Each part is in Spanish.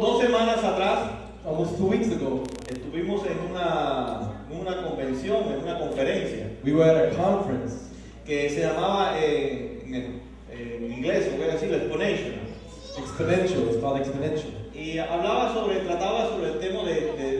2 semanas atrás, almost 2 weeks ago, estuvimos en una convención, en una conferencia, we were at a conference que se llamaba, en inglés, voy a decir, Exponential. Exponential. It's called Exponential. Y trataba sobre el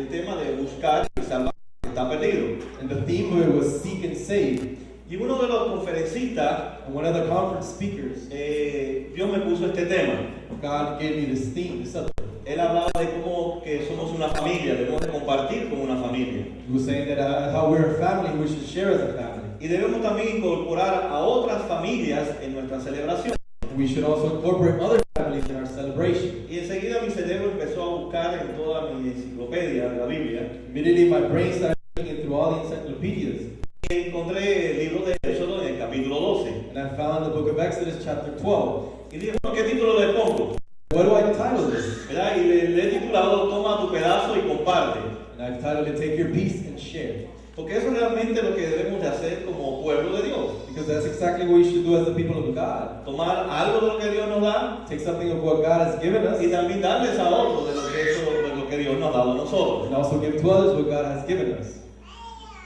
tema de buscar y salvar al que está perdido. And the theme of it was seek and save. Y uno de los conferencistas, And one of the conference speakers, Dios me puso este tema. God gave me this theme, this subject. Él hablaba de cómo que somos una familia, debemos de compartir como una familia. He was saying that how we're a family, we should share as a family. Y debemos también incorporar a otras familias en nuestra celebración. We should also incorporate other families in our celebration. Y enseguida mi cerebro empezó a buscar en toda mi enciclopedia de la Biblia. Immediately my brain started looking through all the encyclopedias. Y encontré el libro de Éxodo en el capítulo 12. And I found the book of Exodus chapter 12. Y dije, bueno, ¿qué título le pongo? What do I title this? ¿Verdad? Y le he titulado Toma tu pedazo y comparte. And I've titled it Take Your Piece and Share. Porque eso es realmente lo que debemos de hacer como pueblo de Dios. Because that's exactly what we should do as the people of God. Tomar algo de lo que Dios nos da Take something of what God has given us y también darles a otros de lo que Dios nos ha dado a nosotros. and also give to others what God has given us.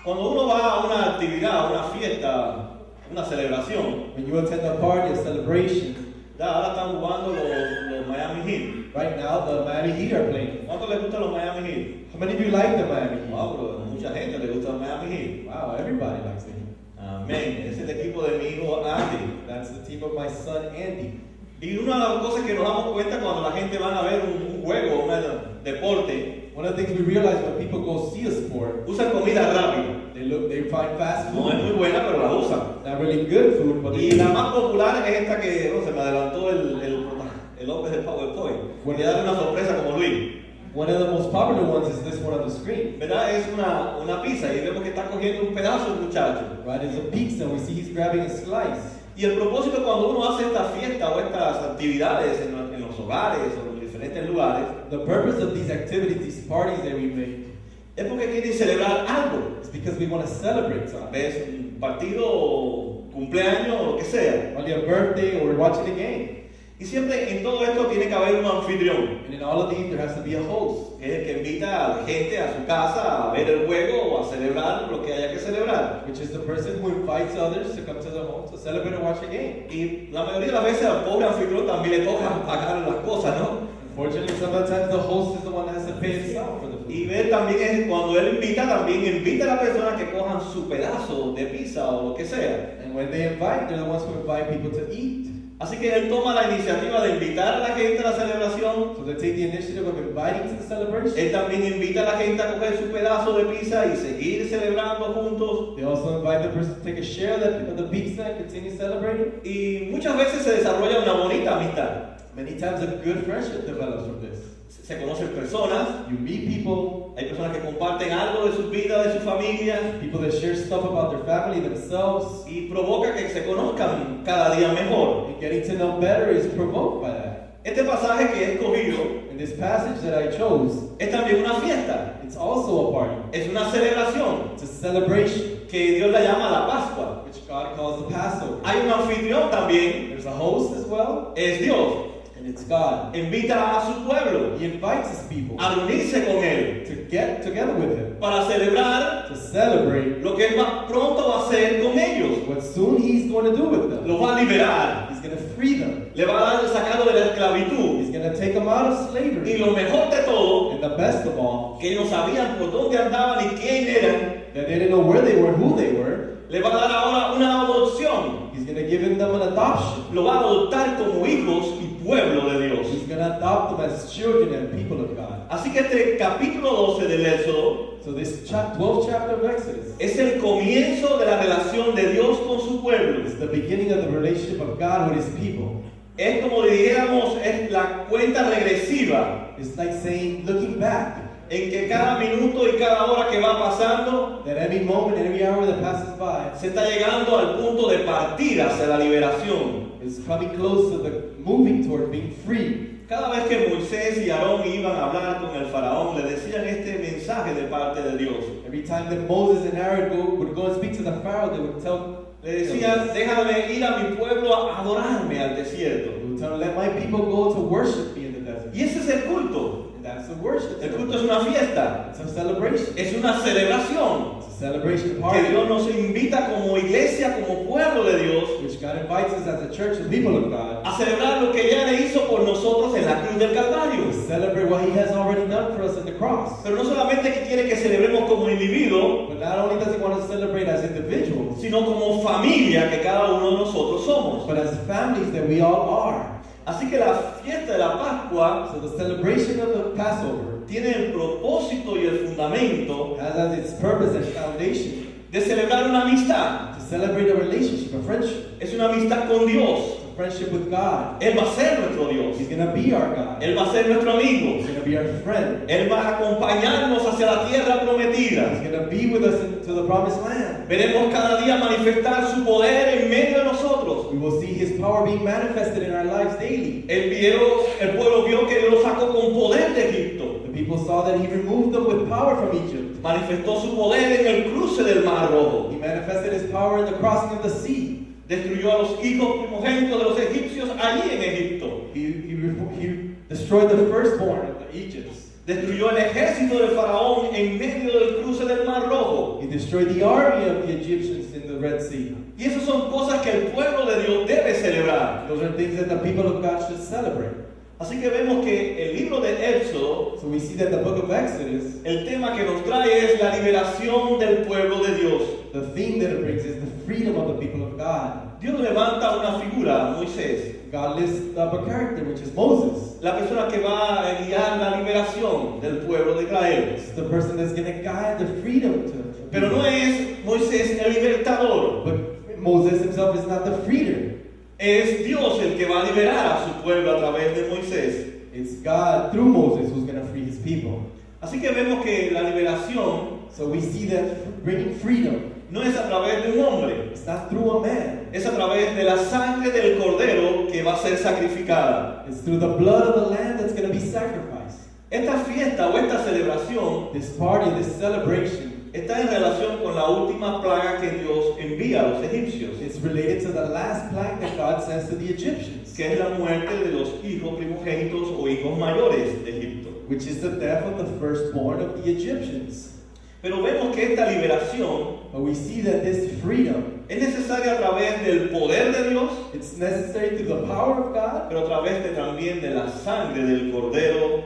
Cuando uno va a una actividad, a una fiesta, una celebración, When you attend a party, a celebration, ahora están jugando los Miami Heat. right now the Miami Heat are playing. ¿Cuánto les gustan los Miami Heat? How many of you like the Miami Heat? Wow, bro, mucha gente le gusta los Miami Heat. Wow, everybody likes the Heat. Amén. Es el equipo de mi hijo Andy. That's the team of my son Andy. Y una de las cosas que nos damos cuenta cuando la gente va a ver un juego, un deporte, One of the things we realize when people go see a sport, usan comida rápida. they find fast No es food. muy buena, pero la usan. Not really good food, but Y they la más popular es esta que se me adelantó el hombre del PowerPoint. Voy a dar una sorpresa como Luis. one of the most popular ones is this one on the screen. ¿Verdad? Es una pizza y vemos que está cogiendo un pedazo el muchacho. Right, it's a pizza. We see he's grabbing a slice. Y el propósito cuando uno hace esta fiesta o estas actividades en los hogares o en diferentes lugares The purpose of these activities, these parties that we make, es porque quieren celebrar algo. is because we want to celebrate Tal something. vez un partido, o cumpleaños o lo que sea. Only a birthday or we're watching a game. Y siempre en todo esto tiene que haber un anfitrión. And in all of these, there has to be a host. Que es el que invita a la gente a su casa a ver el juego o a celebrar lo que haya que celebrar. Which is the person who invites others to come to the home to celebrate or watch a game. Y la mayoría de las veces al pobre anfitrión también le toca pagar las cosas, ¿no? Unfortunately, sometimes the host is the one that has to pay himself for the food. Y ver también es cuando él invita, también invita a la persona que cojan su pedazo de pizza o lo que sea. And when they invite, they're the ones who invite people to eat. Así que él toma la iniciativa de invitar a la gente a la celebración. So they take the initiative of inviting to the celebration. Él también invita a la gente a coger su pedazo de pizza y seguir celebrando juntos. They also invite the person to take a share of the pizza and continue celebrating. Y muchas veces se desarrolla una bonita amistad. Many times a good friendship develops from this. Se conocen personas, You meet people, hay personas que comparten algo de sus vidas, de sus familias, people that share stuff about their family, themselves, y provoca que se conozcan cada día mejor. and getting to know better is provoked by that. Este pasaje que he escogido And this passage that I chose, es también una fiesta, it's also a party. es una celebración It's a celebration, que Dios la llama la Pascua. which God calls the Passover. Hay un anfitrión también, There's a host as well, es Dios. and it's God. Invita a su pueblo He invites his people a reunirse con Él to get together with him, para celebrar to celebrate lo que Él más pronto va a hacer con ellos. what soon he's going to do with them. Los va a liberar, He's going to free them. le va a dar el sacado de la esclavitud. He's going to take them out of Y slavery. lo mejor de todo, And the best of all, que ellos sabían por dónde andaban y quién eran, that they didn't know where they were, who they were. le va a dar ahora una adopción. He's going to give them an adoption. Lo va a adoptar como hijos y pueblo de Dios. He's going to adopt them as children and people of God. Así que este capítulo 12 del Éxodo So this 12th chapter of Exodus es el comienzo de la relación de Dios con su pueblo. is the beginning of the relationship of God with his people. Es como dijéramos, es la cuenta regresiva It's like saying, looking back, en que cada minuto y cada hora que va pasando that every moment and every hour that passes by se está llegando al punto de partir hacia la liberación. is coming close to the moving toward being free. Cada vez que Moisés y Aarón iban a hablar con el faraón, le decían este mensaje de parte de Dios. Every time that Moses and Aaron would go and speak to the Pharaoh, they would tell Le decían, déjame ir a mi pueblo a adorarme al desierto. They would tell him, let my people go to worship me in the desert. Y ese es el culto. That's the worship. El culto es una fiesta, It's a celebration. es una celebración. It's a celebration Que party. Dios nos invita como iglesia, como pueblo de Dios, Which God invites us as a church and people of God a celebrar lo que ya le hizo por nosotros en la cruz del Calvario. to celebrate what He has already done for us at the cross. Pero no solamente que quiere que celebremos como individuos, But not only does He want us to celebrate as individuals, sino como familia que cada uno de nosotros somos. but as families that we all are. Así que la fiesta de la Pascua So the celebration of the Passover tiene el propósito y el fundamento has as its purpose and foundation de celebrar una amistad. to celebrate a relationship, a friendship, Es una amistad con Dios. a friendship with God. Él va a ser nuestro Dios. He's going to be our God. Él va a ser nuestro amigo. He's going to be our friend. Él va a acompañarnos hacia la tierra He's prometida. going to be with us into the promised land. Veremos cada día manifestar su poder en medio de nosotros. We will see His power being manifested in our lives daily. El pueblo vio que Dios lo sacó con poder de Egipto. The people saw that He removed them with power from Egypt. Manifestó su poder en el cruce del Mar Rojo. He manifested His power in the crossing of the sea. Destruyó a los hijos primogénitos de los egipcios allí en Egipto. He destroyed the firstborn of the Egypts. Destruyó el ejército del faraón en medio del cruce del Mar Rojo. He destroyed the army of the Egyptians in the Red Sea. Y esas son cosas que el pueblo de Dios debe celebrar. Those are things that the people of God should celebrate. Así que vemos que el libro de Éxodo, So we see that the book of Exodus, el tema que nos trae es la liberación del pueblo de Dios. the theme that it brings is the freedom of the people of God. Dios levanta una figura, Moisés, God lifts up a character, which is Moses. la persona que va a guiar la liberación del pueblo de Israel. It's the person that's going to guide the freedom to Pero no es Moisés el libertador, But Moses himself is not the freeder. es Dios el que va a liberar a su pueblo a través de Moisés. It's God through Moses who's going to free His people. Así que vemos que la liberación So we see that bringing freedom, no es a través de un hombre, it's not through a man. es a través de la sangre del cordero que va a ser sacrificada. It's through the blood of the lamb that's going to be sacrificed. Esta fiesta o esta celebración This party, this celebration, está en relación con la última plaga que Dios envía a los egipcios, it's related to the last plague that God sends to the Egyptians, que es la muerte de los hijos primogénitos o hijos mayores de Egipto. which is the death of the firstborn of the Egyptians. Pero vemos que esta liberación But we see that this freedom, es necesaria a través del poder de Dios, it's necessary through the power of God, pero a través también de la sangre del cordero,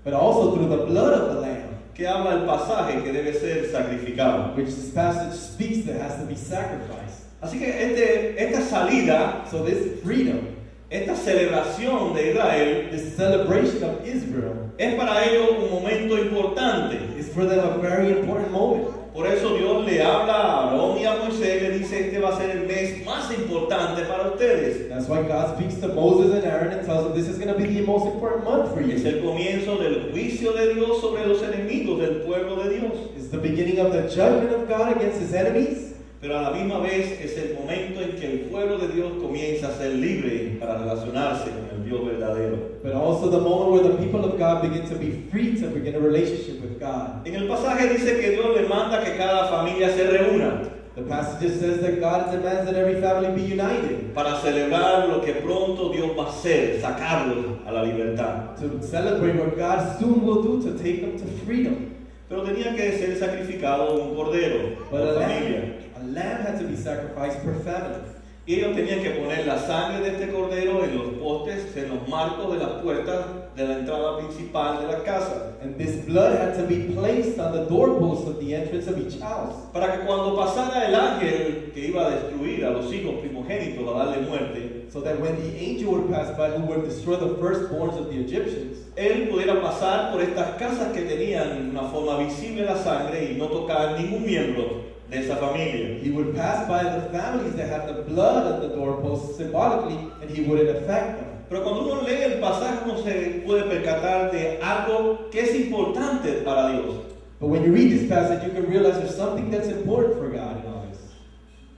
but also through the blood of the lamb, que habla el pasaje que debe ser sacrificado. which this passage speaks that has to be sacrificed. Así que esta salida, So this freedom, esta celebración de Israel, this celebration of Israel, es para ellos un momento importante. is for them a very important moment. Por eso Dios le habla a Aarón y a Moisés y le dice: este va a ser el mes más importante para ustedes. That's why God speaks to Moses and Aaron and tells them this is going to be the most important month for Es you. el comienzo del juicio de Dios sobre los enemigos del pueblo de Dios. It's the beginning of the judgment of God against His enemies, Pero a la misma vez es el momento en que el pueblo de Dios comienza a ser libre para relacionarse con el Dios verdadero. but also the moment where the people of God begin to be free to begin a relationship with God. En el pasaje dice que Dios le manda que cada familia se reúna The passage says that God demands that every family be united para celebrar lo que pronto Dios va a hacer, sacarlos a la libertad. to celebrate what God soon will do to take them to freedom. Pero tenía que ser sacrificado un cordero But por a familia. lamb had to be sacrificed per family. Y ellos tenían que poner la sangre de este cordero en los postes, en los marcos de las puertas de la entrada principal de la casa. And this blood had to be placed on the doorposts of the entrance of each house. Para que cuando pasara el ángel que iba a destruir a los hijos primogénitos, a darle muerte, So that when the angel would pass by who would destroy the firstborns of the Egyptians, él pudiera pasar por estas casas que tenían una forma visible la sangre y no tocar ningún miembro de esa familia. he would pass by the families that had the blood on the doorposts symbolically, and he wouldn't affect them. Pero cuando uno lee el pasaje uno se puede percatar de algo que es importante para Dios. But when you read this passage, you can realize there's something that's important for God in all this.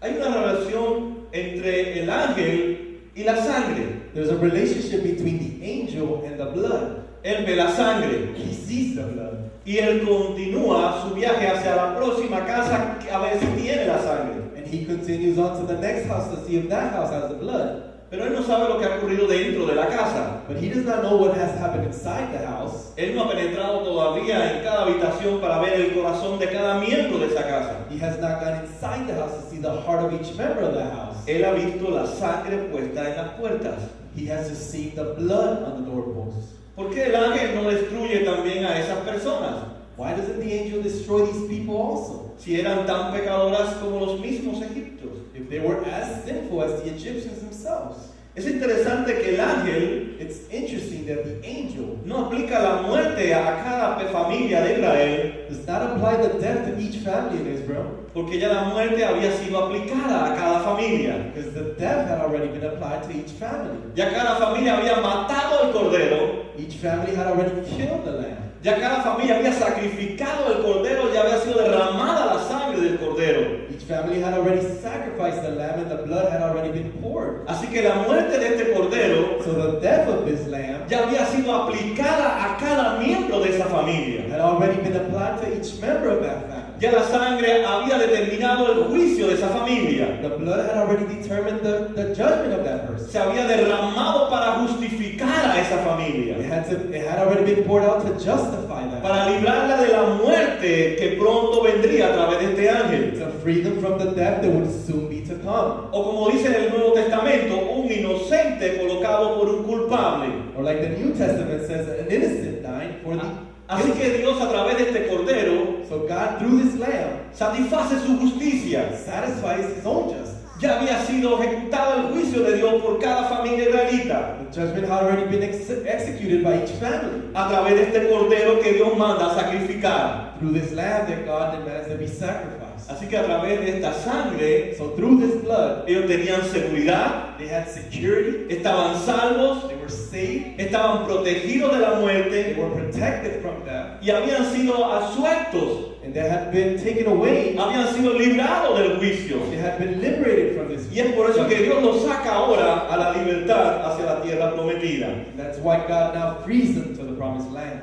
Hay una relación entre el ángel y la sangre. There's a relationship between the angel and the blood. Él ve la sangre He sees the blood, y él continúa su viaje hacia la próxima casa que a ver si tiene la sangre. and he continues on to the next house to see if that house has the blood. Pero él no sabe lo que ha ocurrido dentro de la casa. But he does not know what has happened inside the house. Él no ha penetrado todavía en cada habitación para ver el corazón de cada miembro de esa casa. He has not gone inside the house to see the heart of each member of the house. Él ha visto la sangre puesta en las puertas. He has just seen the blood on the doorposts. ¿Por qué el ángel no destruye también a esas personas? Why doesn't the angel destroy these people also? Si eran tan pecadoras como los mismos egipcios. If they were as sinful as the Egyptians themselves. Es interesante que el ángel It's interesting that the angel no aplica la muerte a cada familia de Israel, does not apply the death to each family in Israel, porque ya la muerte había sido aplicada a cada familia. because the death had already been applied to each family. Ya cada familia había matado al cordero, Each family had already killed the lamb. ya cada familia había sacrificado el cordero, ya había sido derramada la sangre del cordero. Each family had already sacrificed the lamb and the blood had already been poured. Así que la muerte de este cordero So the death of this lamb ya había sido aplicada a cada miembro de esa familia. had already been applied to each member of that family. Ya la sangre había determinado el juicio de esa familia. The blood had already determined the judgment of that person. Se había derramado para justificar a esa familia, It had already been poured out to justify that. para librarla de la muerte que pronto vendría a través de este ángel. To free them from the death that would soon be to come. O como dice en el Nuevo Testamento, un inocente colocado por un culpable. Or like the New Testament says, an innocent dying for the Así que Dios a través de este cordero So God, through this lamb, satisface su justicia. satisfies his own justice. Ya había sido ejecutado el juicio de Dios por cada familia israelita The judgment had already been executed by each family. a través de este cordero que Dios manda a sacrificar. Through this lamb that God demands to be sacrificed. Así que a través de esta sangre So through this blood, ellos tenían seguridad, they had security, estaban salvos, they were saved, estaban protegidos de la they muerte were protected from death, y habían sido absueltos, and they had been taken away, habían sido librados del juicio. they had been liberated from this. Y es por eso que Dios los saca ahora a la libertad hacia la tierra prometida. That's why God now frees them to the promised land.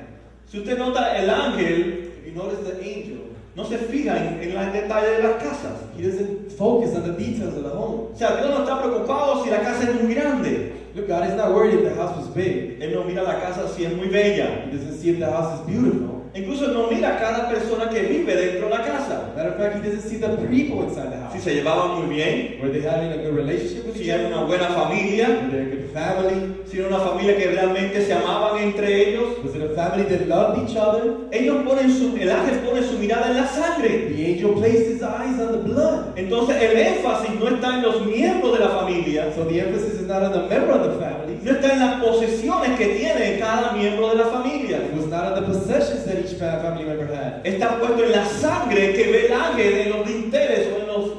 Si usted nota, el ángel If you notice the angel, no se fija en los detalles de las casas. he doesn't focus on the details of the home. O sea, Dios no está preocupado si la casa es muy grande. Look, God is not worried if the house was big. Él no mira la casa si es muy bella. He doesn't see if the house is beautiful. Incluso Él no mira a cada persona que vive dentro de la casa. Matter of fact, he doesn't see the people inside the Si house. se llevaban muy bien, Were they having a good relationship with si each era other? una buena familia, Were they a good family? si era una familia que realmente se amaban entre ellos. Was it a family that loved each other? El ángel pone su mirada en la sangre. The angel placed his eyes on the blood. Entonces el énfasis no está en los miembros de la familia, So the emphasis is not on the member of the family. no está en las posesiones que tiene cada miembro de la familia. It was not on the possessions that each family member had. Está puesto en la sangre que ve el ángel en los dinteles o en los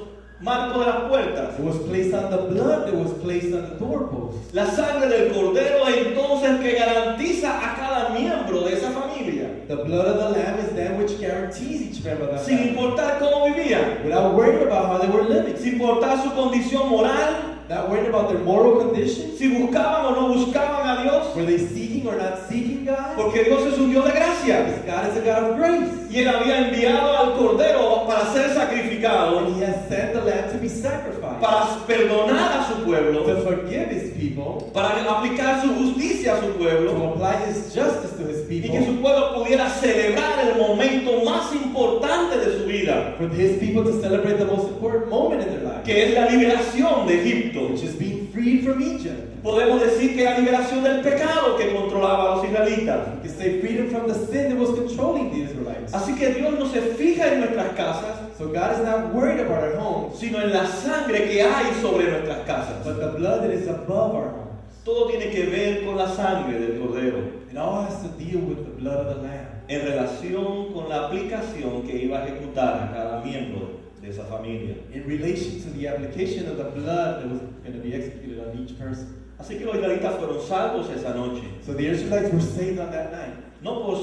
marcos de las puertas. It was placed on the blood that was placed on the doorpost. La sangre del cordero entonces que garantiza a cada miembro de esa familia, The blood of the lamb is that which guarantees each member of that sin family. importar cómo vivían, Without worrying about how they were living. sin importar su condición moral, Not worrying about their moral condition. si buscaban o no buscaban a Dios, Were they seeking or not seeking God? porque Dios es un Dios de gracia. Because God is a God of grace. Y Él había enviado al cordero para ser sacrificado, And he has sent the lamb to be sacrificed. para perdonar a su pueblo, To forgive his people. para aplicar su justicia a su pueblo, To apply his justice to his y que people. su pueblo pudiera celebrar el momento más importante de su vida, For his people to celebrate the most important moment in their life. que es la liberación de Egipto. Which is being freed from Egypt. Podemos decir que la liberación del pecado que controlaba a los israelitas. You can say freedom from the sin that was controlling the Israelites. Así que Dios no se fija en nuestras casas, So God is not worried about our homes, sino en la sangre que hay sobre nuestras casas. but the blood that is above our homes. Todo tiene que ver con la sangre del cordero, It all has to deal with the blood of the lamb. en relación con la aplicación que iba a ejecutar a cada miembro de esa familia. In relation to the application of the blood that was going to be executed on each person. Así que los israelitas fueron salvos esa noche, So the Israelites were saved on that night. no por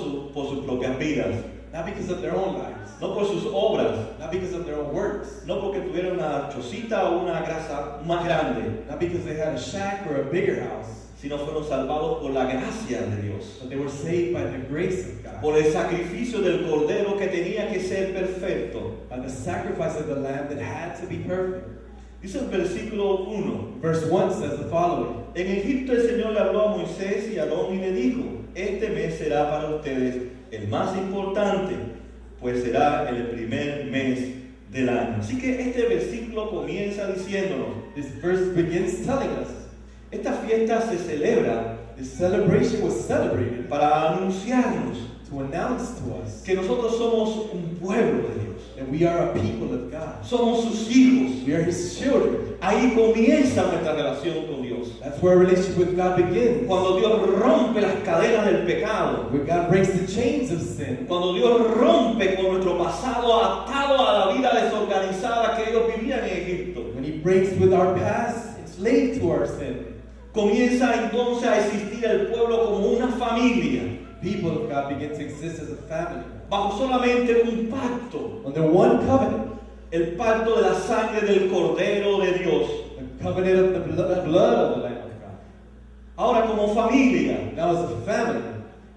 sus propias vidas, Not because of their own lives. no por sus obras, Not because of their own works. no porque tuvieran una chocita o una casa más grande, Not because they had a shack or a bigger house. sino fueron salvados por la gracia de Dios, But they were saved by the grace of God. por el sacrificio del cordero que tenía que ser perfecto. By the sacrifice of the lamb that had to be perfect. Dice el versículo 1. Verse 1 says the following. En Egipto el Señor le habló a Moisés y a Aarón y le dijo: este mes será para ustedes el más importante, pues será el primer mes del año. Así que este versículo comienza diciéndonos: This verse begins telling us esta fiesta se celebra this celebration was celebrated para anunciarnos to announce to us que nosotros somos un pueblo de Dios. that we are a people of God. Somos sus hijos. We are His children. Ahí comienza nuestra relación con Dios. That's where our relationship with God begins. Cuando Dios rompe las cadenas del pecado. When God breaks the chains of sin. Cuando Dios rompe con nuestro pasado atado a la vida desorganizada que ellos vivían en Egipto. When He breaks with our past, enslaved to our sin. Comienza entonces a existir el pueblo como una familia. People of God begin to exist as a family. Bajo solamente un pacto. Under one covenant. El pacto de la sangre del Cordero de Dios. The covenant of the blood of the Lamb of God. Ahora como familia. Now as a family.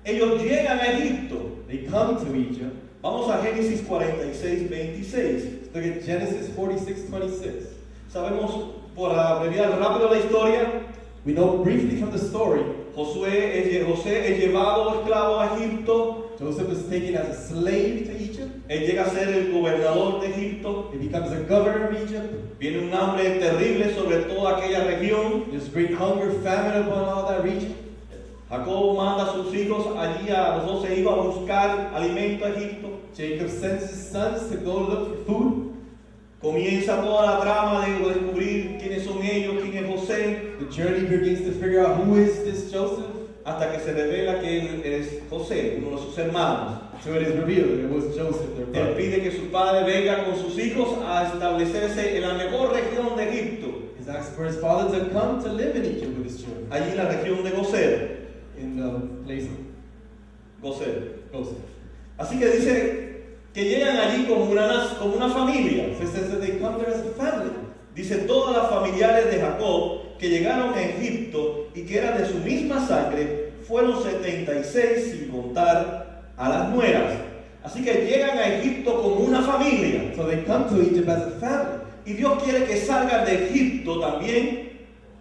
Ellos llegan a Egipto. They come to Egypt. Vamos a Génesis 46, 26. Look at Genesis 46:26. Sabemos, por abreviar rápido la historia, We know briefly from the story, José es llevado esclavo a Egipto. Joseph is taken as a slave to Egypt. Él llega a ser el gobernador de Egipto. He becomes a governor of Egypt. Viene un hambre terrible sobre toda aquella región. There's great hunger, famine upon all that region. Jacob manda a sus hijos allí, a los 12 hijos, a buscar alimento a Egipto. Jacob sends his sons to go look for food. Comienza toda la trama de descubrir quiénes son ellos, quién es José, The journey begins to figure out who is this Joseph. hasta que se revela que él es José, uno de sus hermanos. So it is revealed that it was Joseph, their Él brother. pide que su padre venga con sus hijos a establecerse en la mejor región de Egipto, He's asked for his father to come to live in Egypt with his children. allí en la región de Gosén. In the place of Gosén. Joseph. Así que dice que llegan allí como una familia. So it says that they come there as a family. Dice todas las familiares de Jacob que llegaron a Egipto y que eran de su misma sangre, fueron 76 sin contar a las nueras. Así que llegan a Egipto como una familia. So they come to Egypt as a family. Y Dios quiere que salgan de Egipto también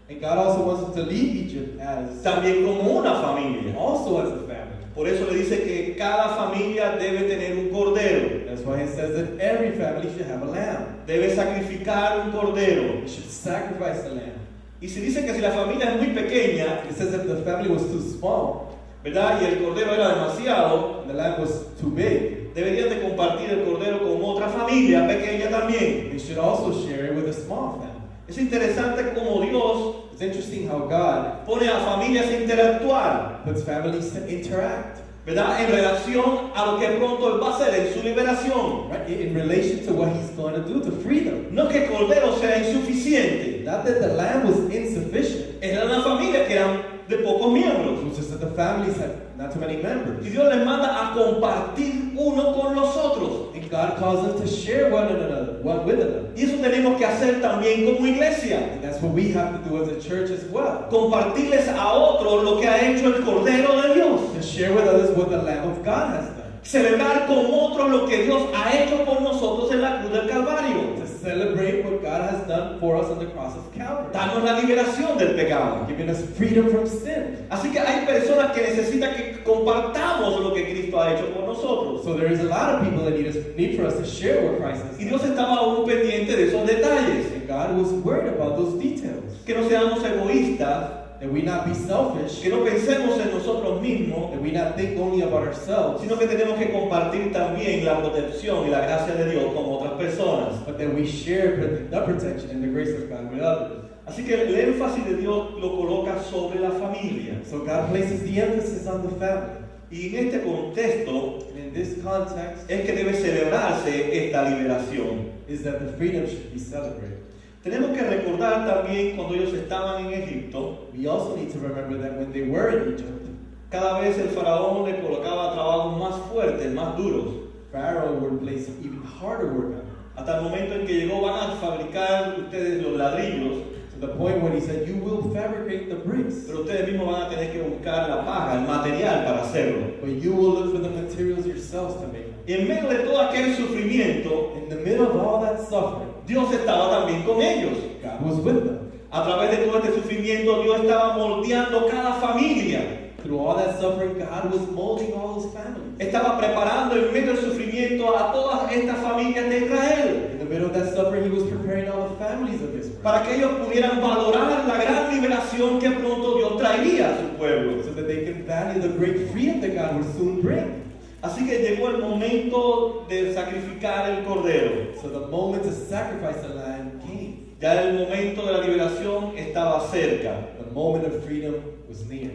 And God also wants them to leave Egypt también como una familia. also as a family. Por eso le dice que cada familia debe tener un cordero. That's why He says that every family should have a lamb. Debe sacrificar un cordero. They should sacrifice the lamb. Y si dice que si la familia es muy pequeña, It says that the family was too small ¿verdad? Y el cordero era demasiado, and the lamb was too big. deberían de compartir el cordero con otra familia pequeña también. They should also share it with a small family. Es interesante cómo Dios It's interesting how God pone a familias a interactuar, puts families to interact, ¿verdad? En relación a lo que pronto Él va a hacer en su liberación. right? In relation to what He's going to do to free them. No que el cordero sea insuficiente. Not that the lamb was insufficient. Era una familia que eran de pocos miembros. It was just that the families had not too many members. Y Dios les manda a compartir uno con los otros. And God calls them to share one another, one with another. Y eso tenemos que hacer también como iglesia. And that's what we have to do as a church as well. Compartirles a otros lo que ha hecho el Cordero de Dios. To share with others what the Lamb of God has done. Celebrar con otros lo que Dios ha hecho por nosotros en la cruz del Calvario. To celebrate what God has done for us on the cross of Calvary. Darnos la liberación del pecado. Giving us freedom from sin. Así que hay personas que necesitan que compartamos lo que Cristo ha hecho por nosotros. So there is a lot of people that need for us to share what Christ has Y done. Dios estaba aún pendiente de esos detalles. And God was worried about those details. Que no seamos egoístas, That we not be selfish. que no pensemos en nosotros mismos, That we not think only about ourselves. sino que tenemos que compartir también la protección y la gracia de Dios con otras personas. But that we share the protection and the grace of God with others. Así que el énfasis de Dios lo coloca sobre la familia. So God places the emphasis on the family. Y en este contexto And in this context es que debe celebrarse esta liberación. is that the freedom should be celebrated. Tenemos que recordar también cuando ellos estaban en Egipto, We also need to remember that when they were in Egypt, cada vez el faraón le colocaba trabajos más fuertes, más duros. Pharaoh would place even harder work on them. Hasta el momento en que llegó, van a fabricar ustedes los ladrillos. To the point when he said, you will fabricate the bricks, pero ustedes mismos van a tener que buscar la paja, el material para hacerlo. but you will look for the materials yourselves to make them. Y en medio de todo aquel sufrimiento, In the middle of all that suffering, Dios estaba también con ellos. God was with them. A través de todo este sufrimiento, Dios estaba moldeando cada familia. Through all that suffering, God was molding all those families. Estaba preparando en medio del sufrimiento a todas estas familias de Israel, In the middle of that suffering, he was preparing all the families of Israel, para que ellos pudieran valorar la gran liberación que pronto Dios traería a su pueblo. so that they can value the great freedom that God would soon bring. Así que llegó el momento de sacrificar el cordero. So the moment to sacrifice the lamb came. Ya el momento de la liberación estaba cerca. The moment of freedom was near.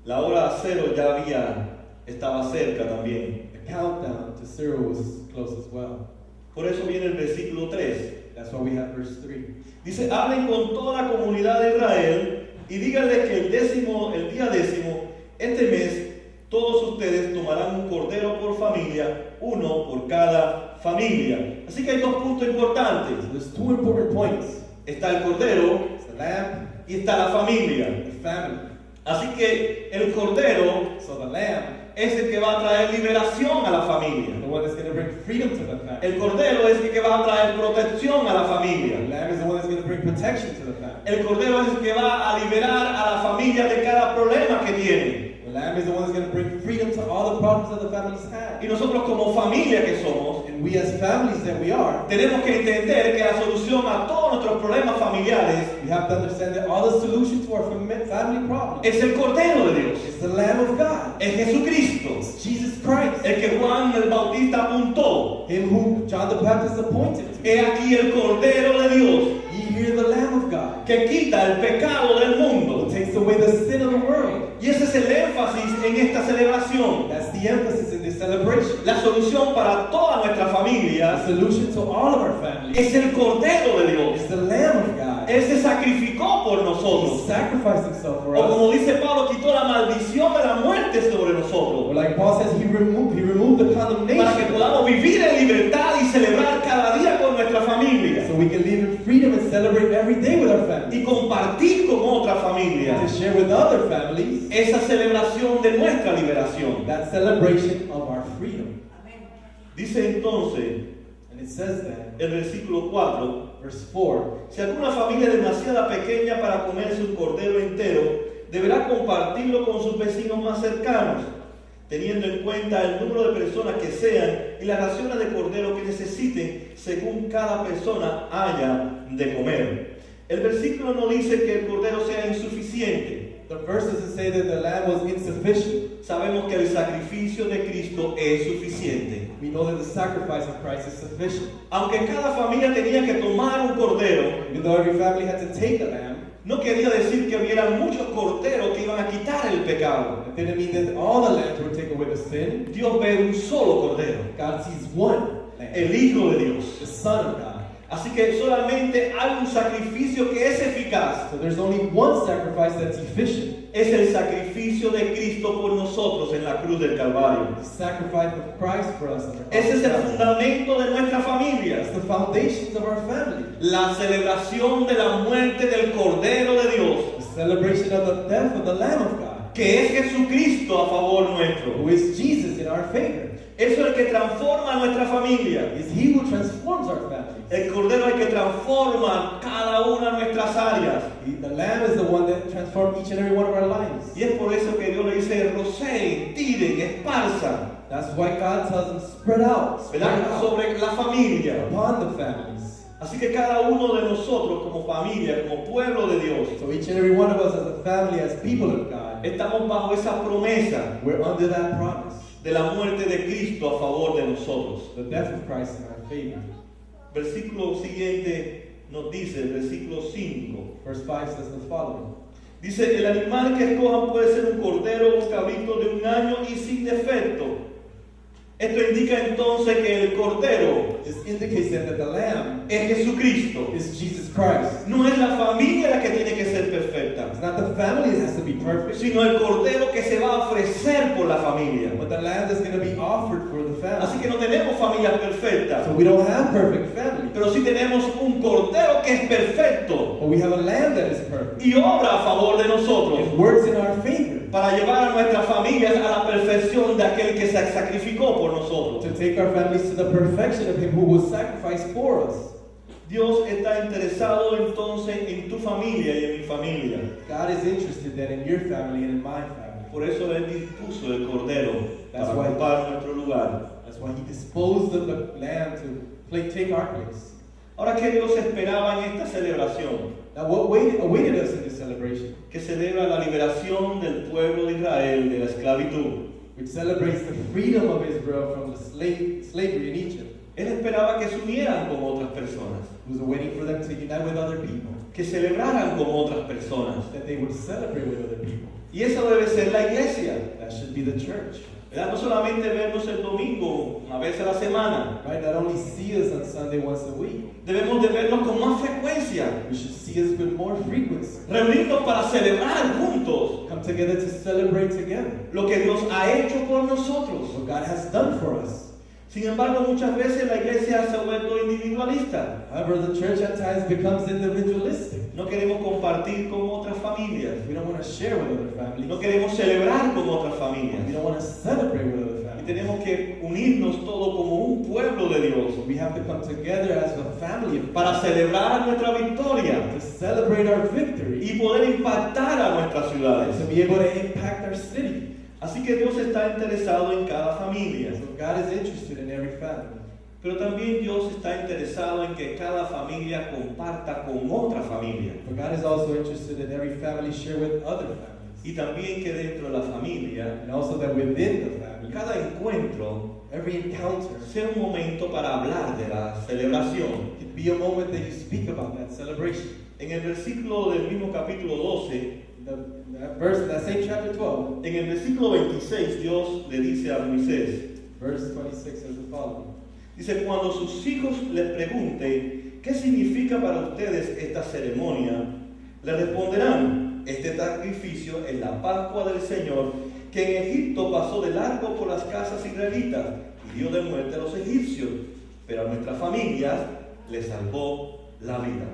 La hora cero ya estaba cerca también. The countdown to zero was close as well. Por eso viene el versículo 3. That's why we have verse 3. Dice, hablen con toda la comunidad de Israel y díganle que el día décimo, este mes, todos ustedes tomarán un cordero por familia, uno por cada familia. Así que hay dos puntos importantes. So there's two important points. Está el cordero It's the lamb, y está la familia. the family. Así que el cordero So the lamb, es el que va a traer liberación a la familia. the one that's going to bring freedom to the family. El cordero es el que va a traer protección a la The familia. lamb is the one that's going to bring protection to the family. El cordero es el que va a liberar a la familia de cada problema que tiene. The lamb is the one that's going to bring freedom to all the problems that the families have. Y nosotros como familia que somos, And we as families that we are, tenemos que entender que la solución a todos nuestros problemas familiares we have to understand that all the solution to our family problems es el cordero de Dios. is the Lamb of God. Es Jesucristo, It's Jesus Christ. el que Juan el Bautista apuntó. Him whom John the Baptist appointed to. He aquí el cordero de Dios Ye hear the Lamb of God, que quita el pecado del mundo. who takes away the sin of the world. Y ese es el énfasis en esta celebración. That's the emphasis in this celebration. La solución para toda nuestra The familia solution to all of our families es el cordero de Dios. is the Lamb of God. Él se sacrificó por He nosotros. sacrificed himself for O us. como dice Pablo, quitó la maldición de la muerte sobre Or nosotros. like Paul says, he removed the Para que condemnation podamos vivir en libertad y celebrar cada día con nuestra familia. so we can live in freedom and celebrate every day with our family. Y compartir con otra familia To share with other families esa celebración de nuestra liberación. that celebration of our freedom. Dice entonces And it says that, el versículo 4. verse 4, Si alguna familia es demasiado pequeña para comerse un cordero entero, deberá compartirlo con sus vecinos más cercanos, teniendo en cuenta el número de personas que sean y las raciones de cordero que necesiten según cada persona haya de comer. El versículo no dice que el cordero sea insuficiente. the verse doesn't say that the lamb was insufficient. Sabemos que el sacrificio de Cristo es suficiente. We know that the sacrifice of Christ is sufficient. Aunque cada familia tenía que tomar un cordero, Even though every family had to take a lamb, no quería decir que hubiera muchos corderos que iban a quitar el pecado. it didn't mean that all the lambs would take away the sin. Dios ve un solo cordero, God sees one lamb, el Hijo de Dios. the Son of God. Así que solamente hay un sacrificio que es eficaz. So there's only one sacrifice that's efficient. Es el sacrificio de Cristo por nosotros en la cruz del Calvario. The sacrifice of Christ for us. on the Ese es el cross. fundamento de nuestra familia. That's the foundations of our family. La celebración de la muerte del Cordero de Dios, The celebration of the death of the Lamb of God, que es Jesucristo a favor nuestro. who is Jesus in our favor. Eso es el que transforma a nuestra familia. Is He who transforms our families. El Cordero es el que transforma cada una de nuestras áreas. The Lamb is the one that transforms each and every one of our lives. Y es por eso que Dios le dice, roceen, tiren, esparzan, That's why God tells them, spread out ¿verdad? Sobre la familia. upon the families. Así que cada uno de nosotros como familia, como pueblo de Dios, So each and every one of us as a family, as people of God, estamos bajo esa promesa we're under that promise. de la muerte de Cristo a favor de nosotros. The death of Christ in our favor. Versículo siguiente nos dice, el versículo 5. Verse 5 says the following. Dice, el animal que escojan puede ser un cordero o un cabrito de un año y sin defecto. Esto indica entonces que el Cordero This indicates that the Lamb es Jesucristo. is Jesus Christ. No es la familia la que tiene que ser perfecta, It's not the family that has to be perfect, sino el Cordero que se va a ofrecer por la familia. but the Lamb that's going to be offered for the Así family. que no tenemos familias perfectas, So we don't have perfect family, pero sí tenemos un Cordero que es perfecto but we have a Lamb that is perfect. y obra a favor de nosotros It works in our favor para llevar a nuestras familias a la perfección de aquel que se sacrificó por nosotros. to take our families to the perfection of Him who was sacrificed for us. Dios está interesado entonces en tu familia y en mi familia. God is interested then in your family and in my family. Por eso Él dispuso el Cordero That's para why- ocupar nuestro lugar. That's why He disposed of the Lamb to take our place. Ahora, ¿qué Dios esperaba en esta celebración? Now, what awaited us in this celebration? Que celebra la liberación del pueblo de Israel de la esclavitud. Which celebrates the freedom of Israel from the slavery in Egypt. Él esperaba que se unieran con otras personas, It was waiting for them to unite with other people, que celebraran con otras personas. that they would celebrate with other people. Y esa debe ser la iglesia, That should be the church, ¿verdad? No solamente vernos el domingo, una vez a la semana. right? Not only see us on Sunday once a week, Debemos de vernos con más frecuencia, we should see us with more frequency. reunirnos para celebrar juntos Come together to celebrate together lo que Dios ha hecho por nosotros. what God has done for us. Sin embargo, muchas veces la iglesia se ha vuelto individualista. However, the church at times becomes individualistic. No queremos compartir con otras familias. We don't want to share with other families. No queremos celebrar con otras We familias. don't want to celebrate with other Y families. tenemos que unirnos todos como un pueblo de Dios We have to come together as a family of para God celebrar nuestra victoria to celebrate our victory, y poder impactar a nuestras ciudades. to be able to impact our city. Así que Dios está interesado en cada familia, So God is interested in every family. pero también Dios está interesado en que cada familia comparta con otra familia But God is also interested in every family share with other families. y también que dentro de la familia And also that within the family, cada encuentro every encounter sea un momento para hablar de la celebración. could be a moment that you speak about that celebration. En el versículo del mismo capítulo 12, That verse, in that same chapter 12, en el versículo 26, Dios le dice a Moisés, verse 26 says the following. dice, cuando sus hijos les pregunten qué significa para ustedes esta ceremonia, le responderán, este sacrificio es la Pascua del Señor, que en Egipto pasó de largo por las casas israelitas y dio de muerte a los egipcios, pero a nuestras familias les salvó la vida.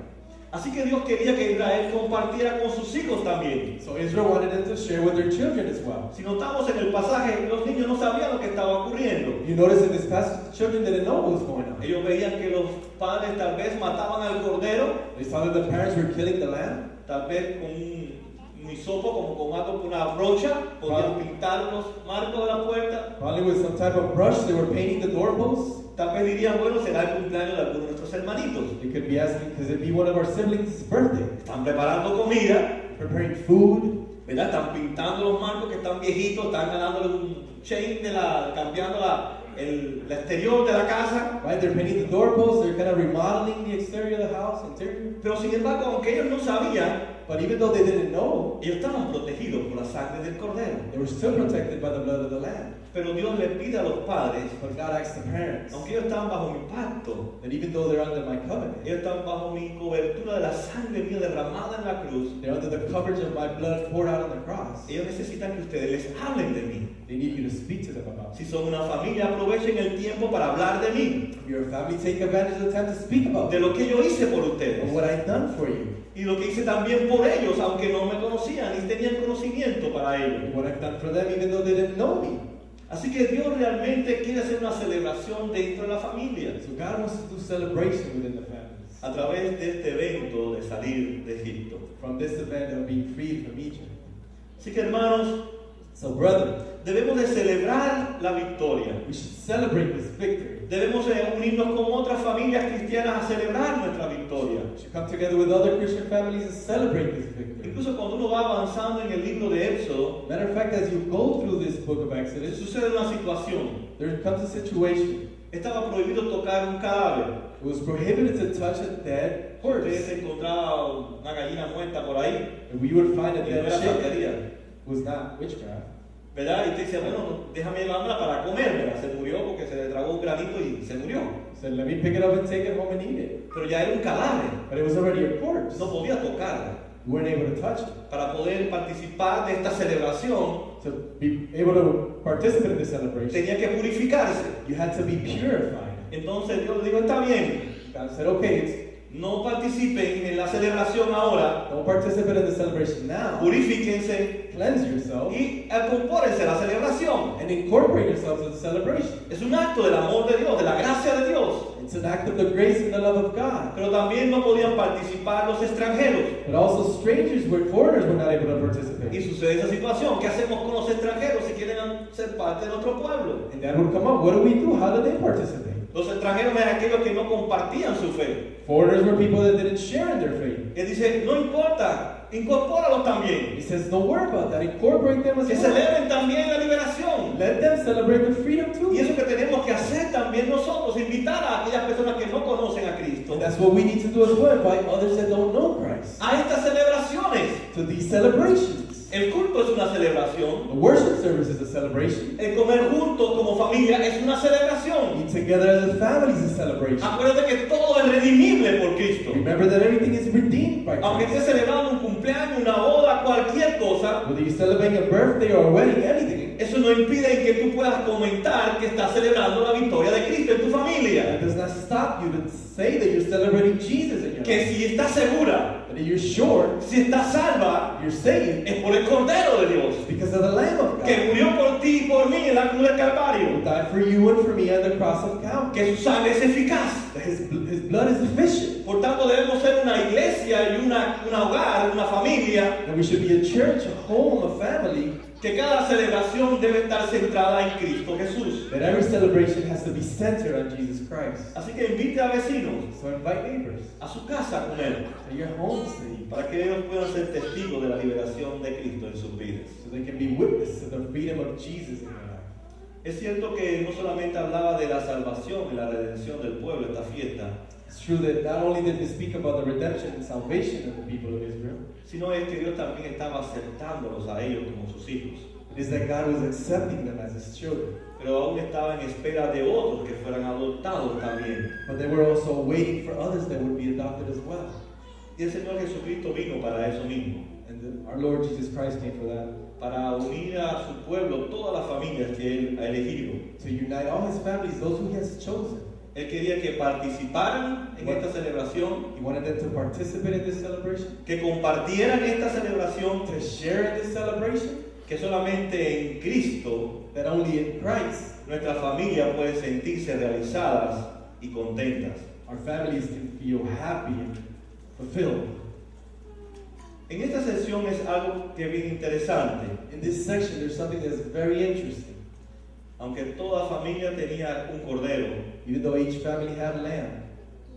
Así que Dios quería que Israel compartiera con sus hijos también. So Israel wanted them to share with their children as well. Si notamos en el pasaje, los niños no sabían lo que estaba ocurriendo. You notice in this passage, the children didn't know what was going on. Ellos veían que los padres tal vez mataban al cordero, They saw that the parents were killing the lamb, tal vez con un hisopo, como con algo, con una brocha, podían pintar los marcos de la puerta. probably with some type of brush, they were painting the doorposts. Tal vez dirían, bueno, será el cumpleaños de alguno de nuestros hermanitos. They could be asking, because it'd be one of our siblings' birthday. Están preparando comida, Preparing food, ¿verdad? Están pintando los marcos que están viejitos, están ganándole un chain cambiando el exterior de la casa. right? They're painting the doorposts, they're kind of remodeling the exterior of the house, interior. Pero sin embargo, aunque ellos no sabían, But even though they didn't know, ellos estaban protegidos por la sangre del cordero. they were still protected by the blood of the lamb. Pero Dios le pide a los padres, But God asks the parents aunque ellos están bajo mi pacto, that even though they're under my covenant, ellos están bajo mi cobertura de la sangre mía derramada en la cruz, they're under the coverage of my blood poured out on the cross. ellos necesitan que ustedes les hablen de mí. They need you to speak to them about it. Si son una familia, aprovechen el tiempo para hablar de mí, If you're a family, take advantage of the time to speak about de it. lo que yo hice por ustedes Of what I've done for you. y lo que hice también por ellos, aunque no me conocían ni tenían conocimiento para ello. And what I've done for them even though they didn't know me. Así que Dios realmente quiere hacer una celebración dentro de la familia So God wants to do celebration within the families. a través de este evento de salir de Egipto. From this event of being freed from Egypt. Así que hermanos, So brethren, debemos de celebrar la victoria. we should celebrate this victory. Debemos de unirnos con otras familias cristianas a celebrar nuestra victoria. We should come together with other Christian families and celebrate this victory. Incluso cuando uno va avanzando en el libro de Éxodo, Matter of fact, as you go through this book of Exodus, sucede una situación. there comes a situation. Estaba prohibido tocar un cadáver. It was prohibited to touch a dead Usted horse. se encontraba una gallina muerta por ahí, And we would find a y no dead era chicken. santería. It was not witchcraft. ¿verdad? Y usted dice, bueno, déjame llevármela para comérmela. Se murió porque se le tragó un granito y se murió. So let me pick it up and take it home and eat it. Pero ya era un cadáver. But it was already a corpse. No podía tocarla. You weren't able to touch it. Para poder participar de esta celebración, To be able to participate in the celebration, tenía que purificarse. you had to be purified. Entonces Dios le dijo, está bien, God said, okay, no participen en la celebración ahora, don't participate in the celebration now. purifíquense Cleanse yourself y compórense a la celebración. and incorporate yourself to the celebration. Es un acto del amor de Dios, de la gracia de Dios. It's an act of the grace and the love of God. Pero también no podían participar los extranjeros. But also foreigners were not able to Y participate. sucede esa situación. ¿Qué hacemos con los extranjeros si quieren ser parte de nuestro pueblo? And that would come up. What do we do? How do they participate? Los extranjeros eran aquellos que no compartían su fe. Foreigners were people that didn't share in their faith. Él dice, no importa, incorpóralos también. He says, don't worry about that. Incorporate them as Que well. celebren también la liberación. Let them celebrate the freedom too. Y eso que tenemos que hacer también nosotros, invitar a aquellas personas que no conocen a Cristo And that's what we need to do as well. Invite others that don't know Christ a estas celebraciones. to these celebrations. El culto es una celebración. The worship service is a celebration. El comer juntos como familia es una celebración. Eat together as a family is a celebration. Acuérdate que todo es redimible por Cristo. Remember that everything is redeemed by Aunque estés Christ. celebrando un cumpleaños, una boda, cualquier cosa, Whether you're celebrating a birthday or a wedding, anything, eso no impide que tú puedas comentar que estás celebrando la victoria de Cristo en tu familia. that does not stop you to say that you're celebrating Jesus in your Que life. si estás segura, But you're sure, si estás salva, you're saved es por el Cordero de Dios, because of the Lamb of que God murió por ti y por mí en la cruz del who Calvario, died for you and for me on the cross of Calvary. que su sangre es eficaz. That his blood is efficient. Por tanto, debemos ser una iglesia y un hogar, una familia, That we should be a church, a home, a family. que cada celebración debe estar centrada en Cristo Jesús. That every celebration has to be centered on Jesus Christ. Así que invite a vecinos So invite neighbors a su casa con él, to your homes to eat, para que ellos puedan ser testigos de la liberación de Cristo en sus vidas. so they can be witness to the freedom of Jesus in their life. Es cierto que no solamente hablaba de la salvación y la redención del pueblo esta fiesta, It's true that not only did they speak about the redemption and salvation of the people of Israel, sino es que Dios también estaba aceptándolos a ellos como sus hijos. it is that God was accepting them as His children. Pero aún estaba en espera de otros que fueran adoptados también. But they were also waiting for others that would be adopted as well. Y el Señor Jesucristo vino para eso mismo, Our Lord Jesus Christ came for that, para unir a su pueblo, todas las familias que Él ha elegido. to unite all His families, those who He has chosen. Él quería que participaran en esta celebración, He wanted them to participate in this celebration, que compartieran esta celebración, to share in this celebration, que solamente en Cristo that only in Christ nuestra familia puede sentirse realizadas y contentas. our families can feel happy and fulfilled. En esta sesión es algo que es bien interesante. In this section, there's something that's very interesting. Aunque toda familia tenía un cordero, Even though each family had a lamb,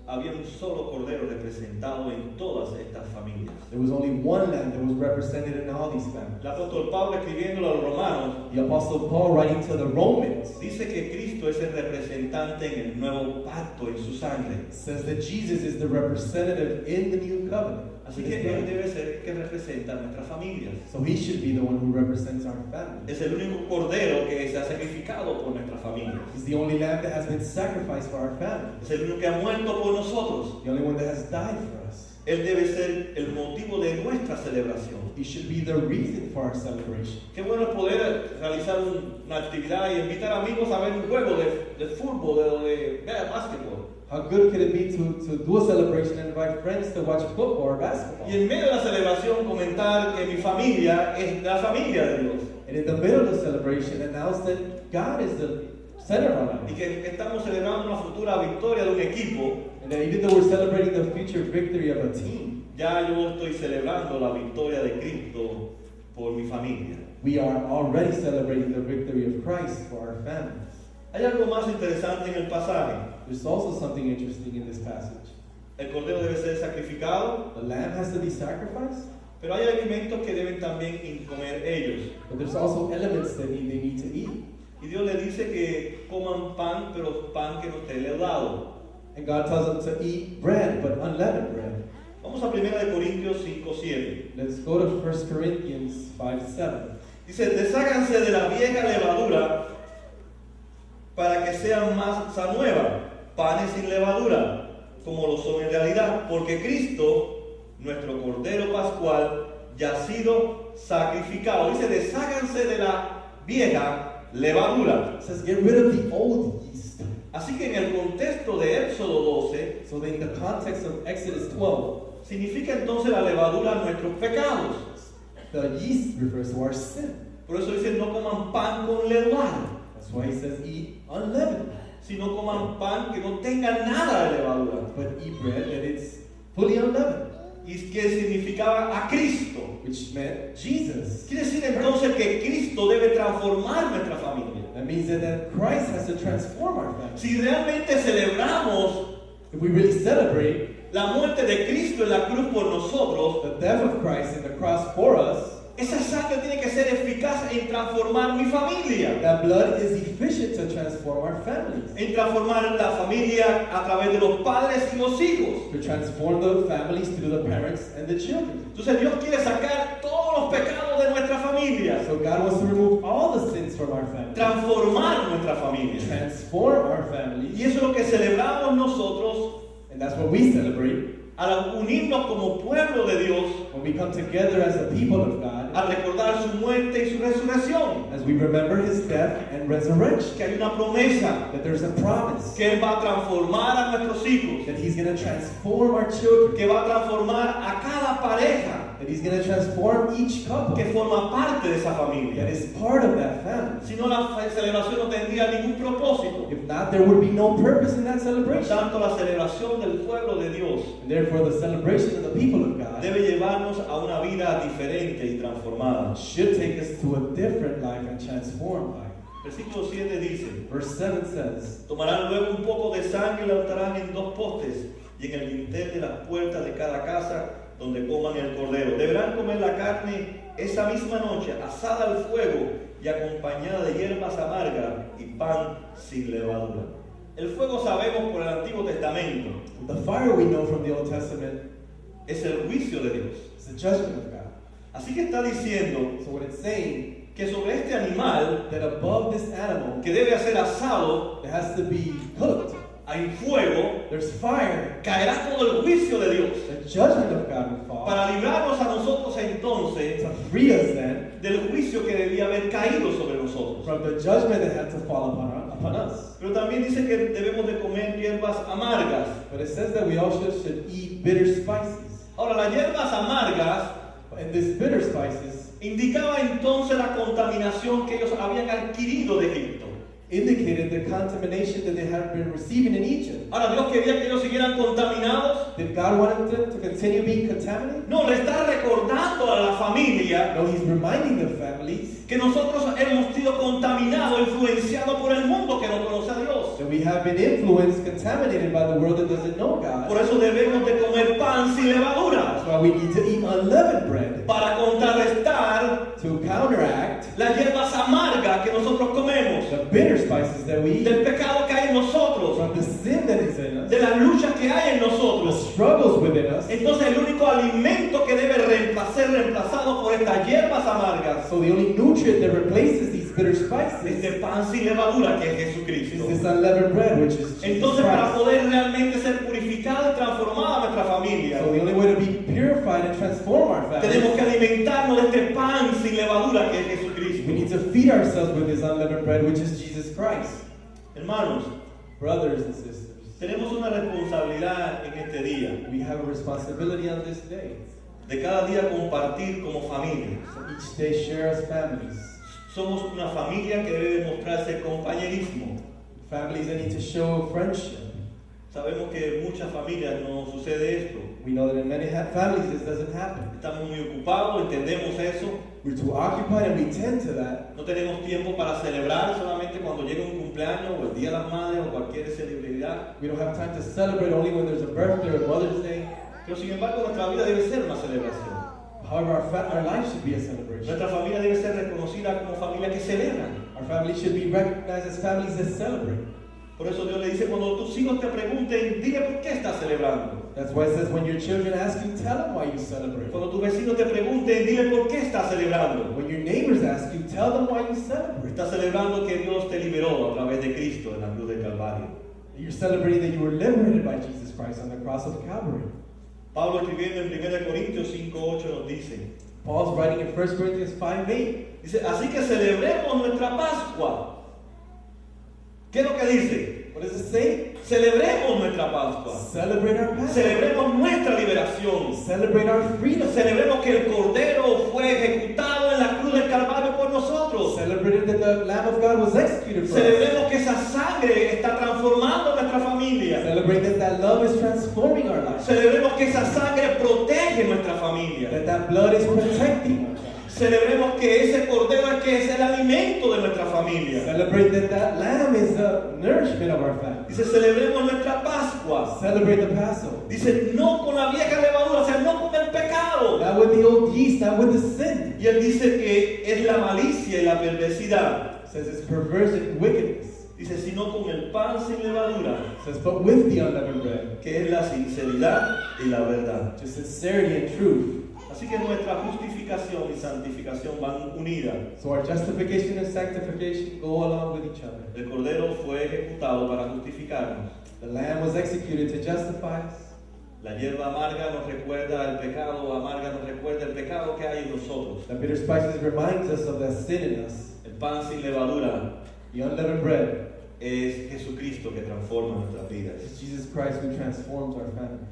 había un solo cordero representado en todas estas familias. there was only one lamb that was represented in all these families. El apóstol Pablo, escribiéndolo a los romanos, The Apostle Paul, writing to the Romans, dice que Cristo es el representante en el nuevo pacto en su sangre. says that Jesus is the representative in the new covenant. Así que Él debe ser el que representa a nuestras familias. So he should be the one who represents our family. Es el único cordero que se ha sacrificado por nuestras familias. He's the only lamb that has been sacrificed for our family. Es el único que ha muerto por nosotros. The only one that has died for us. Él debe ser el motivo de nuestra celebración. He should be the reason for our celebration. Qué bueno es poder realizar una actividad y invitar amigos a ver un juego de fútbol o de básquetbol. How good could it be to do a celebration and invite friends to watch football or basketball? Y en medio de la celebración comentar que mi familia es la familia de Dios. And in the middle of the celebration, announce that God is the center of our Y life. que estamos celebrando una futura victoria de un equipo. And that even though we're celebrating the future victory of a team, Ya yo estoy celebrando la victoria de Cristo por mi familia. we are already celebrating the victory of Christ for our families. Hay algo más interesante en el pasaje. There's also something interesting in this passage. El cordero debe ser sacrificado, The lamb has to be sacrificed, pero hay alimentos que deben también comer ellos. but there's also elements that they need to eat. Y Dios le dice que coman pan, pero pan que no esté leudado. And God tells them to eat bread, but unleavened bread. Vamos a 1 Corintios 5:7. Let's go to 1 Corinthians 5:7. Dice, desháganse de la vieja levadura para que sean masa nueva, panes sin levadura, como lo son en realidad, porque Cristo, nuestro Cordero Pascual, ya ha sido sacrificado. Dice, desháganse de la vieja levadura. It says, get rid of the old yeast. Así que en el contexto de Éxodo 12, So in the context of Exodus 12, significa entonces la levadura nuestros pecados. the yeast refers to our sin. Por eso dice, no coman pan con levadura, That's why he says, eat unleavened. sino coman pan que no tenga nada de levadura. But eat bread that it's fully unleavened, Y que significaba a Cristo. which meant Jesus. Quiere decir entonces que Cristo debe transformar nuestra familia. That means that Christ has to transform our family. Si realmente celebramos If we really celebrate la muerte de Cristo en la cruz por nosotros, the death of Christ in the cross for us, esa sangre tiene que ser eficaz en transformar mi familia, that blood is efficient to transform our families, en transformar la familia a través de los padres y los hijos. to transform the families through the parents and the children. Entonces Dios quiere sacar todos los pecados de nuestra familia, So God wants to remove all the sins from our family, transformar nuestra familia. transform our Y families, eso es lo que celebramos nosotros and that's what we celebrate al unirnos como pueblo de Dios, when we come together as the people of God, al recordar su muerte y su resurrección. as we remember His death and resurrection. Que hay una promesa That there's a promise que Él va a transformar a nuestros hijos, that He's going to transform our children, que va a transformar a cada pareja that He's going to transform each couple que forma parte de esa that familia. is part of that family. Si no, la celebración no tendría ningún propósito. If not, there would be no purpose in that Por celebration. tanto, la celebración del pueblo de Dios And therefore, the celebration of the people of God debe llevarnos a una vida diferente y transformada. should take us to a different life and transformed life. Versículo 7 dice: Verse 7 says, tomarán luego un poco de sangre y la untarán en 2 postes y en el dintel de las puertas de cada casa donde coman el cordero. Deberán comer la carne esa misma noche, asada al fuego y acompañada de hierbas amargas y pan sin levadura. El fuego, sabemos por el Antiguo Testamento, the fire we know from the Old Testament es el juicio de Dios. is the judgment of God. Así que está diciendo So what it's saying, que sobre este animal that above this animal, que debe ser asado it has to be cooked. hay fuego, There's fire. caerá todo el juicio de Dios The judgment of God will fall. para librarnos a nosotros entonces To free us then del juicio que debía haber caído sobre nosotros. from the judgment that had to fall upon us. Pero también dice que debemos de comer hierbas amargas. But it says that we also should eat bitter spices. Ahora, las hierbas amargas And these bitter spices indicaba entonces la contaminación que ellos habían adquirido de Egipto. indicated the contamination that they had been receiving in Egypt. Ahora, Dios quería que ellos siguieran contaminados. Did God want them to continue being contaminated? No, le está recordando a la familia No, He's reminding the families que nosotros hemos sido contaminados, influenciados por el mundo que no conoce a Dios. that we have been influenced, contaminated by the world that doesn't know God. Por eso debemos de comer pan sin levadura, That's why we need to eat unleavened bread para contrarrestar to counteract las hierbas amargas que nosotros comemos, the bitter spices that we eat, del pecado que hay en nosotros, from the sin that is in us, de las luchas que hay en the nosotros. struggles within us. Entonces el único alimento que debe ser reemplazado por estas hierbas amargas So the only nutrient that replaces these bitter es spices el pan sin levadura, que es is Jesucristo. this unleavened bread, which is Jesus Entonces, para Christ. poder realmente ser purificada y transformada nuestra familia, So the only way to be purified and transform our tenemos families, que alimentarnos de este pan sin levadura, que es we Jesucristo. need to feed ourselves with this unleavened bread, which is Jesus Christ. Hermanos, Brothers and sisters, tenemos una responsabilidad en este día, we have a responsibility on this day. de cada día compartir como familia. So each day share as families. Somos una familia que debe mostrarse compañerismo. Families that need to show friendship. Sabemos que en muchas familias no sucede esto. We know that in many families this doesn't happen. Estamos muy ocupados, entendemos eso. We're too occupied and we tend to that. No tenemos tiempo para celebrar solamente cuando llega un cumpleaños o el Día de las Madres o cualquier celebridad. We don't have time to celebrate only when there's a birthday or Mother's Day. Pero sin embargo, nuestra vida debe ser una celebración. However, our life should be a celebration. Nuestra familia debe ser reconocida como familia que celebra. Our family should be recognized as families that celebrate. Por eso Dios le dice, cuando tus hijos te pregunten, dile por qué estás celebrando. That's why it says when your children ask you, tell them why you celebrate. Cuando tus vecinos te pregunten, dile por qué estás celebrando. When your neighbors ask you, tell them why you celebrate. Estás celebrando que Dios te liberó a través de Cristo en la cruz del Calvario. You're celebrating that you were liberated by Jesus Christ on the cross of Calvary. Pablo escribiendo en 1 Corintios 5:8 nos dice, Paul's writing in 1 Corinthians 5:8. dice, así que celebremos nuestra Pascua. ¿Qué es lo que dice? What does it say? Celebremos nuestra Pascua. Celebrate our Passover. Celebremos nuestra liberación. Celebrate our freedom. Celebremos que el Cordero fue ejecutado en la cruz del Calvario por nosotros. Celebrate that the Lamb of God was executed for us. Celebremos que esa sangre está transformando nuestra familia. Celebrate that love is transforming our lives. Celebremos que esa sangre protege nuestra familia. That blood is protecting us. Celebremos que ese Cordero es el alimento de nuestra familia. Celebrate that lamb is the nourishment of our family. Dice, celebremos nuestra Pascua. Celebrate the Passover. Dice, no con la vieja levadura, o sea, no con el pecado. Not with the old yeast, not with the sin. Y él dice que es la malicia y la perversidad. It says it's perversion, wickedness. Dice, sino con el pan sin levadura, It says, but with the unleavened bread, que es la sinceridad y la verdad. to sincerity and truth. Así que nuestra justificación y santificación van unidas. So our justification and sanctification go along with each other. El Cordero fue ejecutado para justificarnos. The lamb was executed to justify us. La hierba amarga nos recuerda el pecado, amarga nos recuerda el pecado que hay en nosotros. The bitter spices reminds us of that sin in us. El pan sin levadura The unleavened bread es Jesucristo que transforma nuestras vidas. is Jesus Christ who transforms our families.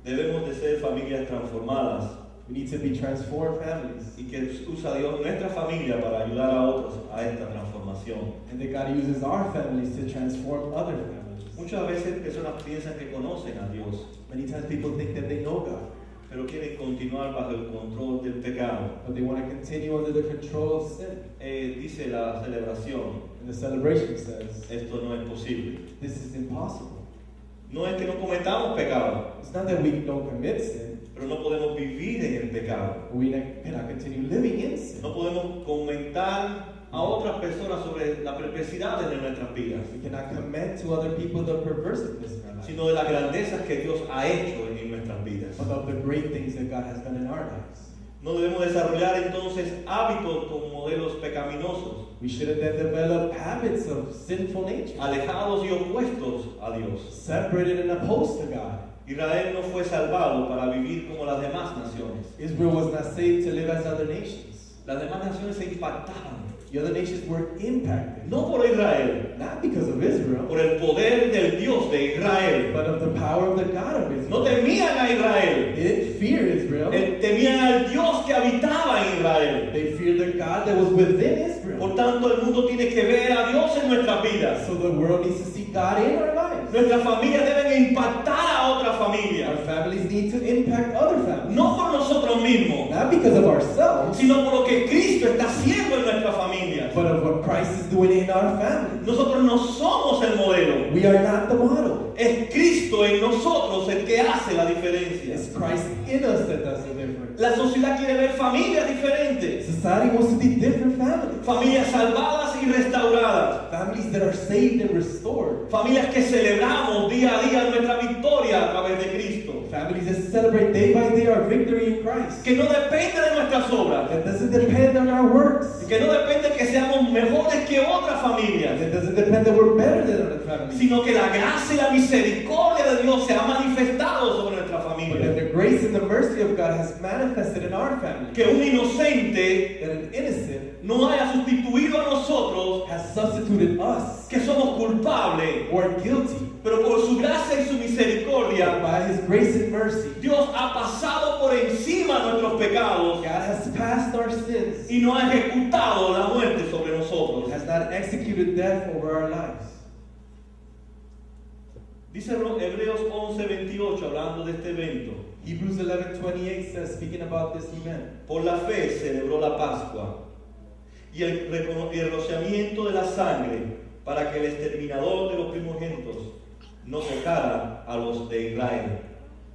Debemos de ser familias transformadas We need to be transformed families. y que usa Dios nuestra familia para ayudar a otros a esta transformación. And that God uses our families to transform other families. Muchas veces personas piensan que conocen a Dios, Many times people think that they know God, pero quieren continuar bajo el control del pecado. but they want to continue under the control of sin. Dice la celebración, And the celebration says, esto no es posible. this is impossible. No es que no cometamos pecado, It's not that we don't commit sin, pero no podemos vivir en el pecado. but we cannot continue living in sin. No podemos comentar a otras personas sobre las perversidades de nuestras vidas, We cannot commend to other people the perversiveness in our lives, sino de las grandezas que Dios ha hecho en nuestras vidas. but of the great things that God has done in our lives. No debemos desarrollar entonces hábitos con modelos pecaminosos, We shouldn't then develop habits of sinful nature, alejados y opuestos a Dios. separated and opposed to God. Israel no fue salvado para vivir como las demás naciones. Israel was not saved to live as other nations. Las demás naciones se impactaban, The other nations were impacted, no por Israel, not because of Israel, por el poder del Dios de Israel. but of the power of the God of Israel. No temían a Israel, They didn't fear Israel. temían al Dios que habitaba en Israel. They feared the God that was within Israel. Por tanto, el mundo tiene que ver a Dios en nuestras vidas. So the world needs to see God in our lives. Nuestras familias deben impactar a otras Our familias, families need to impact other families. no por nosotros mismos, Not because of ourselves, sino por lo que Cristo está haciendo en nuestras familias. but of what Christ is doing in our families. Nosotros no somos el modelo, We are not the model. es Cristo en nosotros el que hace la diferencia. It's Christ in us that does the difference. La sociedad quiere ver familias diferentes, Society wants to be different families. familias salvadas y restauradas, Families that are saved and restored. familias que celebramos día a día nuestra victoria a través de Cristo, Families that celebrate day by day our victory in Christ. que no depende de nuestras obras, That doesn't depend on our works. que no depende que seamos mejores que otras familias, That doesn't depend that we're better than other families. sino que la gracia y la misericordia de Dios se ha manifestado sobre nuestra But that familia. the grace and the mercy of God has manifested in our family. Que un inocente That an innocent no haya sustituido a nosotros, has substituted us que somos culpables, or guilty. pero por su gracia y su misericordia, By His grace and mercy, Dios ha pasado por encima de nuestros pecados God has passed our sins. y no ha ejecutado la muerte sobre nosotros. Has not executed death over our lives. Dice Hebreos 11:28, hablando de este evento: Hebrews 11:28 says, speaking about this event, por la fe celebró la Pascua y el rociamiento de la sangre para que el exterminador de los primogénitos no tocara a los de Israel.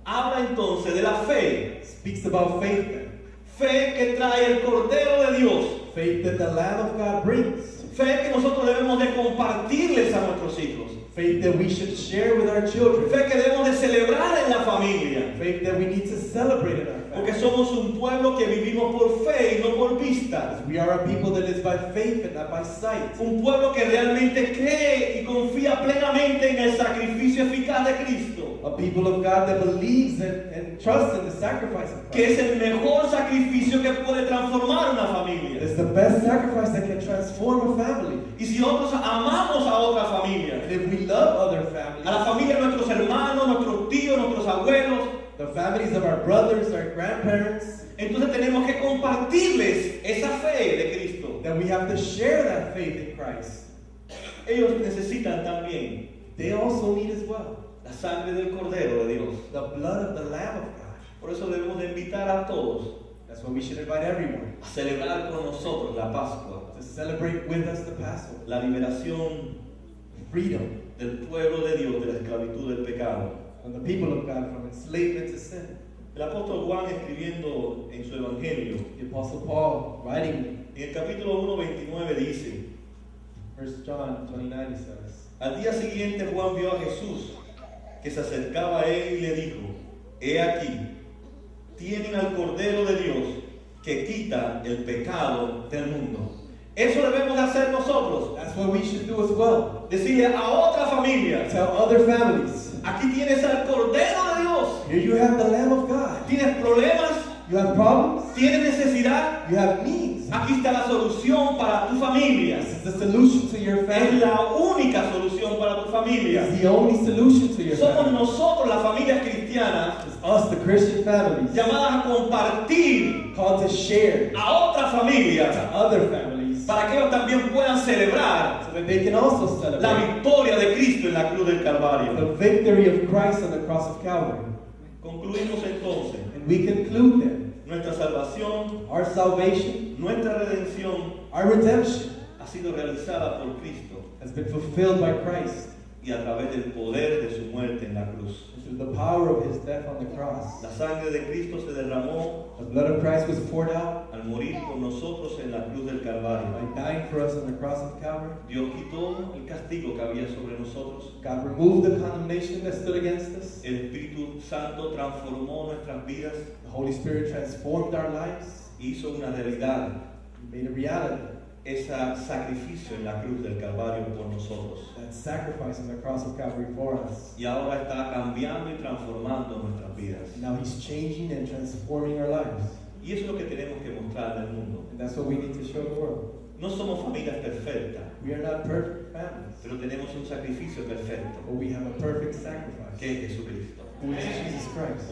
Habla entonces de la fe, speaks about faith then. fe que trae el Cordero de Dios, Faith that the Lamb of God brings. Fe que nosotros debemos de compartirles a nuestros hijos. Faith that we should share with our children. Fe que debemos de celebrar en la familia. Faith that we need to celebrate in our Porque family. somos un pueblo que vivimos por fe y no por vista. We are a people that lives by faith and not by sight. Un pueblo que realmente cree y confía plenamente en el sacrificio eficaz de Cristo. A people of God that believes and trusts in the sacrifice of Que Christ. es el mejor sacrificio que puede transformar una familia. It's the best sacrifice that can transform a family. Y si nosotros amamos a otra familia, And if we love other a la families, familia de nuestros hermanos, nuestros tíos, nuestros abuelos, the families of our brothers, our grandparents, entonces tenemos que compartirles esa fe de Cristo. then we have to share that faith in Christ. Ellos necesitan también They also need as well la sangre del Cordero de Dios. the blood of the Lamb of God. Por eso debemos de invitar a todos That's why we should invite everyone a celebrar con nosotros la Pascua, to celebrate with us the Passover, la liberación freedom del pueblo de Dios de la esclavitud del pecado. from the people of God from enslavement to sin. El apóstol Juan, escribiendo en su evangelio, The Apostle Paul, writing en el capítulo 1:29 dice: 1 John 29, he says, al día siguiente Juan vio a Jesús que se acercaba a él y le dijo: he aquí, tienen al Cordero de Dios que quita el pecado del mundo. Eso debemos de hacer nosotros. that's what we should do as well. Decirle a otra familia: Tell other families, aquí tienes al Cordero de Dios. here you have the Lamb of God. ¿Tienes problemas? You have problems, ¿Tienes necesidad? you have needs. Aquí está la solución para tu familia. This is the solution to your Es family. la única solución para tu familia. It's the only solution to your Somos family. nosotros, las familias cristianas, It's us, the Christian families, llamadas a compartir called to share a otras to familias other families para que ellos también puedan celebrar so that they can also la celebrate victoria de Cristo en la cruz del Calvario. the victory of Christ on the cross of Calvary. Concluimos entonces: And we conclude then, nuestra salvación, our salvation, nuestra redención our redemption ha sido realizada por Cristo has been fulfilled by Christ y a través del poder de su muerte en la cruz. and through the power of his death on the cross. La sangre de Cristo se derramó The blood of Christ was poured out al morir por nosotros en la cruz del Calvario. by dying for us on the cross of Calvary. Dios quitó el castigo que había sobre nosotros. God removed the condemnation that stood against us. El Espíritu Santo transformó nuestras vidas, The Holy Spirit transformed our lives, hizo una realidad made a reality. ese sacrificio en la cruz del Calvario por nosotros. That sacrifice on the cross of Calvary for us. Y ahora está cambiando y transformando nuestras vidas. And now he's changing and transforming our lives. Y eso es lo que tenemos que mostrar al mundo. And that's what we need to show the world. No somos familias perfectas, We are not perfect families, pero tenemos un sacrificio perfecto, but we have a perfect sacrifice, que es Jesucristo. who is Jesus Christ.